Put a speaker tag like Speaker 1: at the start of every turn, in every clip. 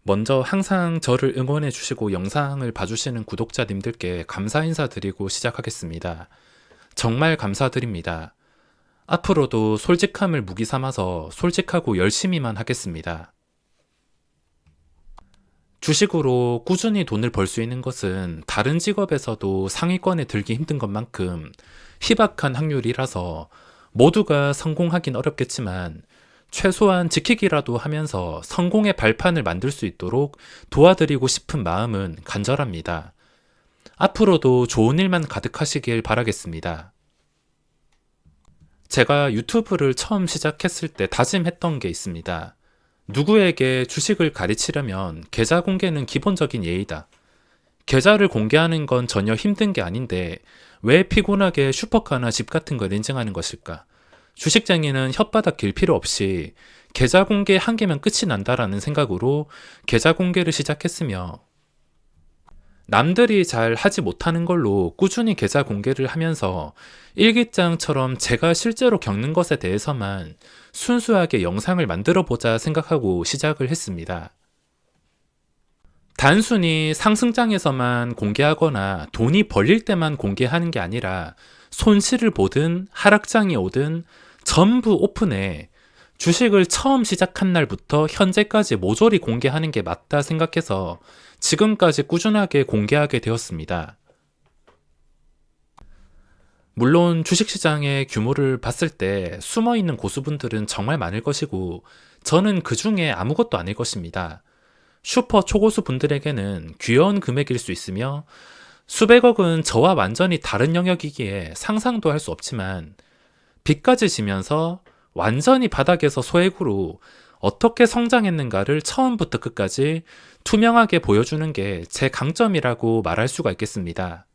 Speaker 1: 먼저 항상 저를 응원해 주시고 영상을 봐주시는 구독자님들께 감사 인사드리고 시작하겠습니다. 정말 감사드립니다. 앞으로도 솔직함을 무기 삼아서 솔직하고 열심히만 하겠습니다. 주식으로 꾸준히 돈을 벌 수 있는 것은 다른 직업에서도 상위권에 들기 힘든 것만큼 희박한 확률이라서 모두가 성공하긴 어렵겠지만 최소한 지키기라도 하면서 성공의 발판을 만들 수 있도록 도와드리고 싶은 마음은 간절합니다. 앞으로도 좋은 일만 가득하시길 바라겠습니다. 제가 유튜브를 처음 시작했을 때 다짐했던 게 있습니다. 누구에게 주식을 가르치려면 계좌 공개는 기본적인 예의다. 계좌를 공개하는 건 전혀 힘든 게 아닌데 왜 피곤하게 슈퍼카나 집 같은 걸 인증하는 것일까? 주식쟁이는 혓바닥 길 필요 없이 계좌 공개 한 개면 끝이 난다라는 생각으로 계좌 공개를 시작했으며 남들이 잘 하지 못하는 걸로 꾸준히 계좌 공개를 하면서 일기장처럼 제가 실제로 겪는 것에 대해서만 순수하게 영상을 만들어 보자 생각하고 시작을 했습니다. 단순히 상승장에서만 공개하거나 돈이 벌릴 때만 공개하는 게 아니라 손실을 보든 하락장이 오든 전부 오픈해 주식을 처음 시작한 날부터 현재까지 모조리 공개하는 게 맞다 생각해서 지금까지 꾸준하게 공개하게 되었습니다. 물론 주식시장의 규모를 봤을 때 숨어있는 고수분들은 정말 많을 것이고 저는 그 중에 아무것도 아닐 것입니다. 슈퍼 초고수 분들에게는 귀여운 금액일 수 있으며 수백억은 저와 완전히 다른 영역이기에 상상도 할 수 없지만 빚까지 지면서 완전히 바닥에서 소액으로 어떻게 성장했는가를 처음부터 끝까지 투명하게 보여주는 게 제 강점이라고 말할 수가 있겠습니다.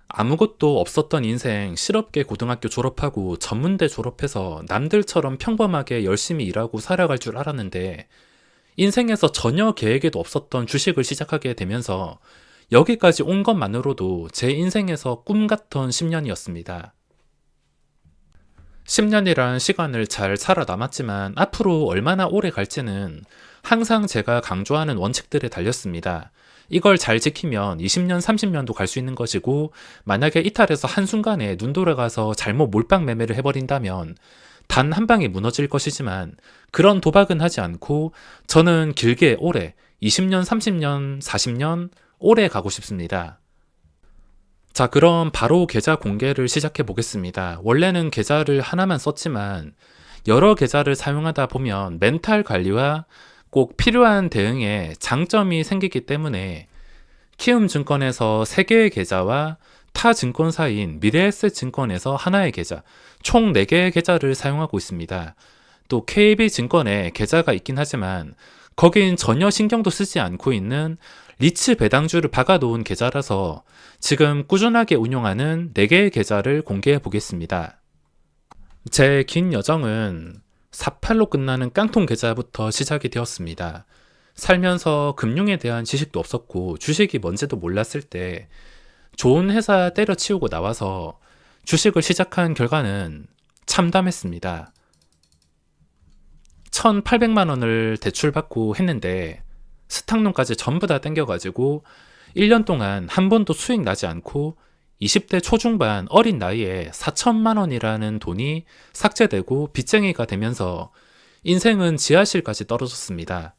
Speaker 1: 아무것도 없었던 인생 실업계 고등학교 졸업하고 전문대 졸업해서 남들처럼 평범하게 열심히 일하고 살아갈 줄 알았는데 인생에서 전혀 계획에도 없었던 주식을 시작하게 되면서 여기까지 온 것만으로도 제 인생에서 꿈 같던 10년이었습니다. 10년이란 시간을 잘 살아남았지만 앞으로 얼마나 오래 갈지는 항상 제가 강조하는 원칙들에 달렸습니다. 이걸 잘 지키면 20년, 30년도 갈 수 있는 것이고 만약에 이탈해서 한순간에 눈 돌아가서 잘못 몰빵 매매를 해버린다면 단 한 방에 무너질 것이지만 그런 도박은 하지 않고 저는 길게 오래 20년, 30년, 40년 오래 가고 싶습니다. 자, 그럼 바로 계좌 공개를 시작해 보겠습니다. 원래는 계좌를 하나만 썼지만 여러 계좌를 사용하다 보면 멘탈 관리와 꼭 필요한 대응에 장점이 생기기 때문에 키움증권에서 3개의 계좌와 타 증권사인 미래에셋증권에서 하나의 계좌, 총 4개의 계좌를 사용하고 있습니다. 또 KB증권에 계좌가 있긴 하지만 거긴 전혀 신경도 쓰지 않고 있는 리츠 배당주를 박아놓은 계좌라서 지금 꾸준하게 운용하는 4개의 계좌를 공개해 보겠습니다. 제 긴 여정은 48로 끝나는 깡통 계좌부터 시작이 되었습니다. 살면서 금융에 대한 지식도 없었고 주식이 뭔지도 몰랐을 때 좋은 회사 때려치우고 나와서 주식을 시작한 결과는 참담했습니다. 1,800만 원을 대출받고 했는데 스탁론까지 전부 다 땡겨가지고 1년 동안 한 번도 수익 나지 않고 20대 초중반 어린 나이에 4천만 원이라는 돈이 삭제되고 빚쟁이가 되면서 인생은 지하실까지 떨어졌습니다.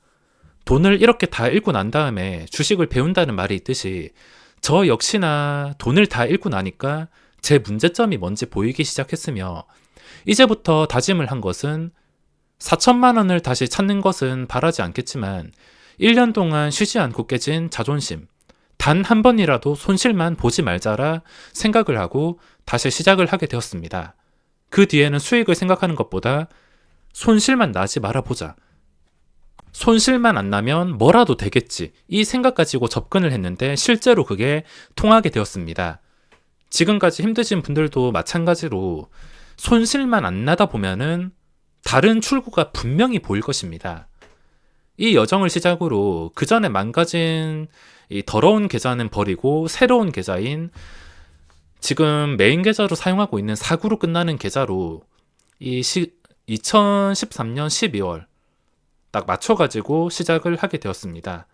Speaker 1: 돈을 이렇게 다 잃고 난 다음에 주식을 배운다는 말이 있듯이 저 역시나 돈을 다 잃고 나니까 제 문제점이 뭔지 보이기 시작했으며 이제부터 다짐을 한 것은 4천만 원을 다시 찾는 것은 바라지 않겠지만 1년 동안 쉬지 않고 깨진 자존심, 단 한 번이라도 손실만 보지 말자라 생각을 하고 다시 시작을 하게 되었습니다. 그 뒤에는 수익을 생각하는 것보다 손실만 나지 말아보자. 손실만 안 나면 뭐라도 되겠지. 이 생각 가지고 접근을 했는데 실제로 그게 통하게 되었습니다. 지금까지 힘드신 분들도 마찬가지로 손실만 안 나다 보면은 다른 출구가 분명히 보일 것입니다. 이 여정을 시작으로 그 전에 망가진 이 더러운 계좌는 버리고 새로운 계좌인 지금 메인 계좌로 사용하고 있는 4구로 끝나는 계좌로 2013년 12월 딱 맞춰가지고 시작을 하게 되었습니다.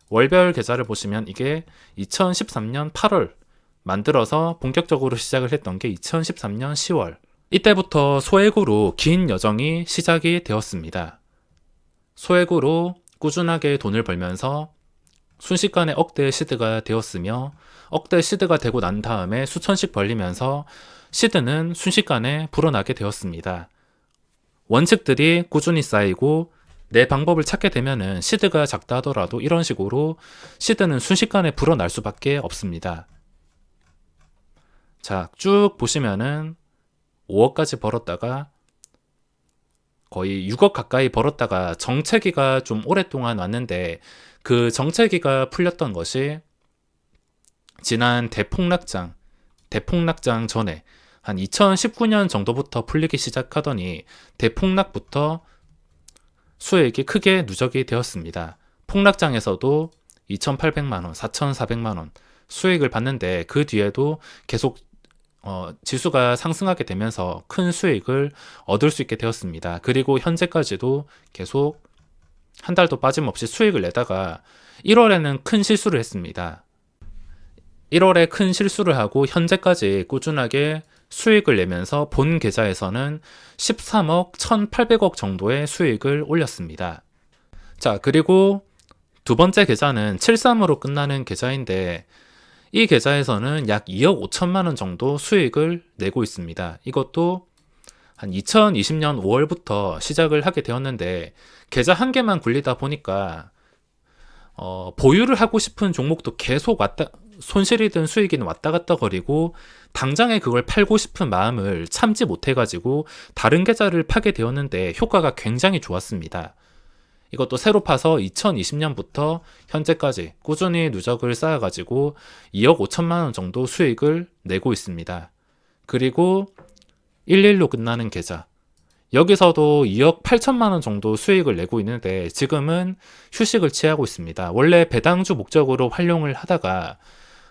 Speaker 1: 월별 계좌를 보시면 이게 2013년 8월 만들어서 본격적으로 시작을 했던 게 2013년 10월. 이때부터 소액으로 긴 여정이 시작이 되었습니다. 소액으로 꾸준하게 돈을 벌면서 순식간에 억대 시드가 되었으며, 억대 시드가 되고 난 다음에 수천씩 벌리면서 시드는 순식간에 불어나게 되었습니다. 원칙들이 꾸준히 쌓이고 내 방법을 찾게 되면은 시드가 작다 하더라도 이런 식으로 시드는 순식간에 불어날 수밖에 없습니다. 자, 쭉 보시면은 5억까지 벌었다가 거의 6억 가까이 벌었다가 정체기가 좀 오랫동안 왔는데, 그 정체기가 풀렸던 것이 지난 대폭락장 전에 한 2019년 정도부터 풀리기 시작하더니 대폭락부터 수익이 크게 누적이 되었습니다. 폭락장에서도 2,800만원, 4,400만원 수익을 봤는데, 그 뒤에도 계속 지수가 상승하게 되면서 큰 수익을 얻을 수 있게 되었습니다. 그리고 현재까지도 계속 한 달도 빠짐없이 수익을 내다가 1월에는 큰 실수를 했습니다. 1월에 큰 실수를 하고 현재까지 꾸준하게 수익을 내면서 본 계좌에서는 13억 1,800억 정도의 수익을 올렸습니다. 자, 그리고 두 번째 계좌는 73으로 끝나는 계좌인데, 이 계좌에서는 약 2억 5천만 원 정도 수익을 내고 있습니다. 이것도 한 2020년 5월부터 시작을 하게 되었는데, 계좌 한 개만 굴리다 보니까 보유를 하고 싶은 종목도 계속 손실이든 수익이든 왔다 갔다 거리고, 당장에 그걸 팔고 싶은 마음을 참지 못해가지고 다른 계좌를 파게 되었는데 효과가 굉장히 좋았습니다. 이것도 새로 파서 2020년부터 현재까지 꾸준히 누적을 쌓아가지고 2억 5천만 원 정도 수익을 내고 있습니다. 그리고 11로 끝나는 계좌, 여기서도 2억 8천만 원 정도 수익을 내고 있는데 지금은 휴식을 취하고 있습니다. 원래 배당주 목적으로 활용을 하다가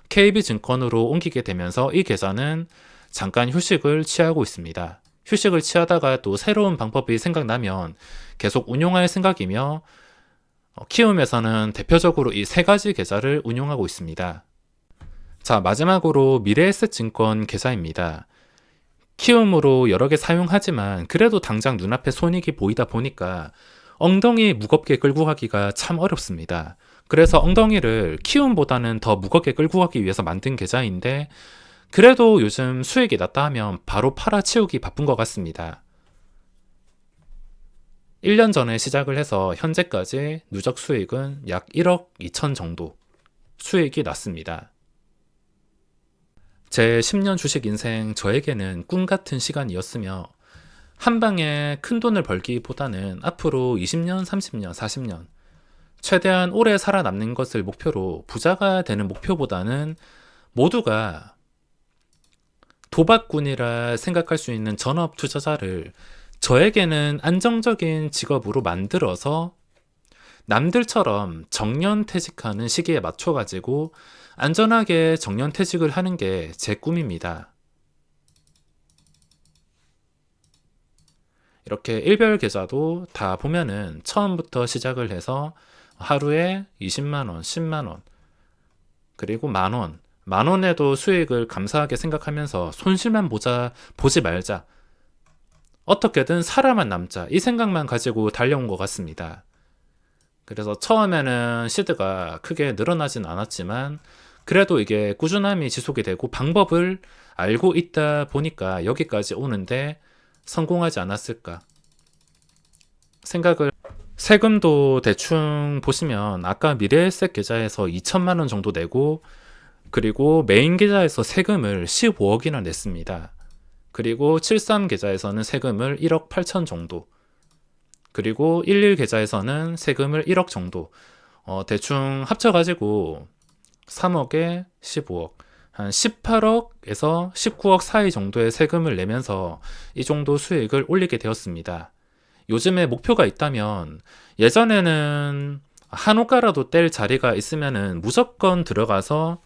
Speaker 1: KB증권으로 옮기게 되면서 이 계좌는 잠깐 휴식을 취하고 있습니다. 휴식을 취하다가 또 새로운 방법이 생각나면 계속 운용할 생각이며, 키움에서는 대표적으로 이 세 가지 계좌를 운용하고 있습니다. 자, 마지막으로 미래에셋증권 계좌입니다. 키움으로 여러 개 사용하지만 그래도 당장 눈앞에 손익이 보이다 보니까 엉덩이 무겁게 끌고 가기가 참 어렵습니다. 그래서 엉덩이를 키움보다는 더 무겁게 끌고 가기 위해서 만든 계좌인데, 그래도 요즘 수익이 났다 하면 바로 팔아치우기 바쁜 것 같습니다. 1년 전에 시작을 해서 현재까지 누적 수익은 약 1억 2천 정도 수익이 났습니다. 제 10년 주식 인생, 저에게는 꿈같은 시간이었으며, 한 방에 큰 돈을 벌기보다는 앞으로 20년, 30년, 40년 최대한 오래 살아남는 것을 목표로, 부자가 되는 목표보다는 모두가 도박꾼이라 생각할 수 있는 전업 투자자를 저에게는 안정적인 직업으로 만들어서 남들처럼 정년퇴직하는 시기에 맞춰가지고 안전하게 정년퇴직을 하는 게 제 꿈입니다. 이렇게 일별 계좌도 다 보면은 처음부터 시작을 해서 하루에 20만원, 10만원, 그리고 만원, 만원에도 수익을 감사하게 생각하면서 손실만 보지 말자, 어떻게든 살아만 남자, 이 생각만 가지고 달려온 것 같습니다. 그래서 처음에는 시드가 크게 늘어나진 않았지만 그래도 이게 꾸준함이 지속이 되고 방법을 알고 있다 보니까 여기까지 오는데 성공하지 않았을까 생각을. 세금도 대충 보시면 아까 미래에셋 계좌에서 2천만 원 정도 내고, 그리고 메인 계좌에서 세금을 15억이나 냈습니다. 그리고 73 계좌에서는 세금을 1억 8천 정도, 그리고 11 계좌에서는 세금을 1억 정도, 대충 합쳐가지고 3억에 15억, 한 18억에서 19억 사이 정도의 세금을 내면서 이 정도 수익을 올리게 되었습니다. 요즘에 목표가 있다면, 예전에는 한호가라도 뗄 자리가 있으면은 무조건 들어가서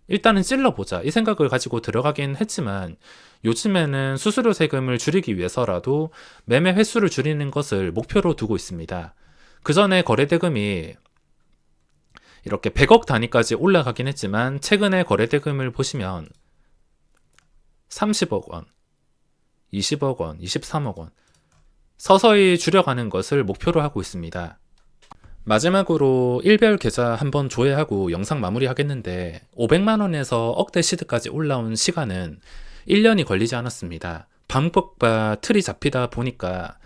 Speaker 1: 일단은 찔러보자, 이 생각을 가지고 들어가긴 했지만, 요즘에는 수수료 세금을 줄이기 위해서라도 매매 횟수를 줄이는 것을 목표로 두고 있습니다. 그 전에 거래대금이 이렇게 100억 단위까지 올라가긴 했지만 최근에 거래대금을 보시면 30억 원, 20억 원, 23억 원 서서히 줄여가는 것을 목표로 하고 있습니다. 마지막으로 일별 계좌 한번 조회하고 영상 마무리하겠는데 500만 원에서 억대 시드까지 올라온 시간은 1년이 걸리지 않았습니다. 방법과 틀이 잡히다 보니까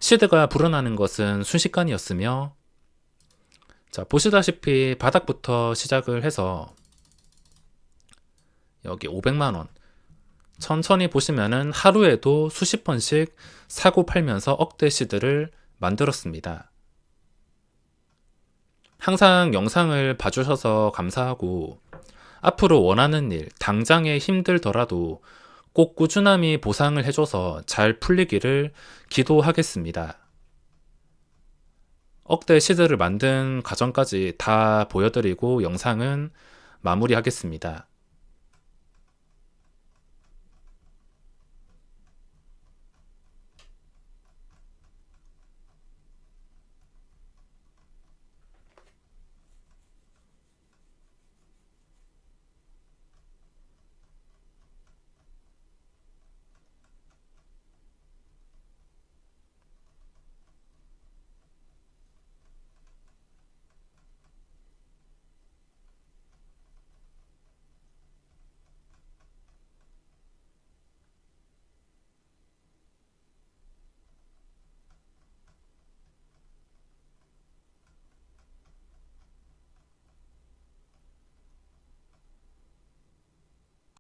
Speaker 1: 시드가 불어나는 것은 순식간이었으며, 자, 보시다시피 바닥부터 시작을 해서 여기 500만 원 천천히 보시면은 하루에도 수십 번씩 사고 팔면서 억대 시드를 만들었습니다. 항상 영상을 봐주셔서 감사하고, 앞으로 원하는 일, 당장에 힘들더라도 꼭 꾸준함이 보상을 해줘서 잘 풀리기를 기도하겠습니다. 억대 시드를 만든 과정까지 다 보여드리고 영상은 마무리하겠습니다.